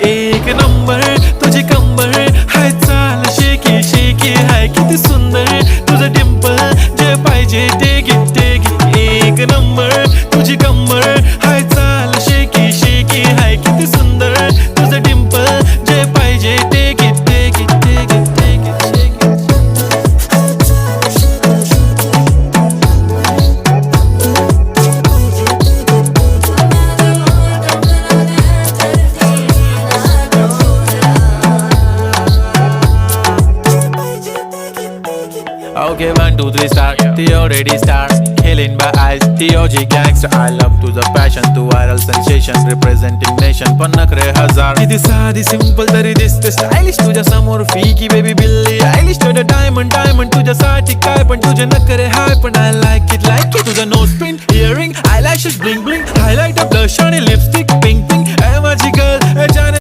एक नंबर तुझी कंबर हाय चाल शेकी शेकी हाय किती सुंदर तुझं डिंपल जे पाहिजे ते घे ते घे एक नंबर तुझी कंबर हाय चाल शेकी शेकी हाय किती सुंदर तुझं डिंपल जे पाहिजे ते घे ते घे ते घे ते घे Okay, 1, 2, 3 start. The already start. Killing by eyes. The OG gangster. I love to the passion, to viral sensation, representing nation. पण नखरे हजार. किती साधी simple तरी दिसते stylish. तुझ्या समोर फीकी baby बिल्ली आयलिश. तुझं diamond diamond तुझ्यासाठी काय पण तुझे नखरे हाय पण I like it तुझं nose pin, earring, eyelashes bling bling, highlighter, blush आणि lipstick pink pink. ए माझी girl, ए जाने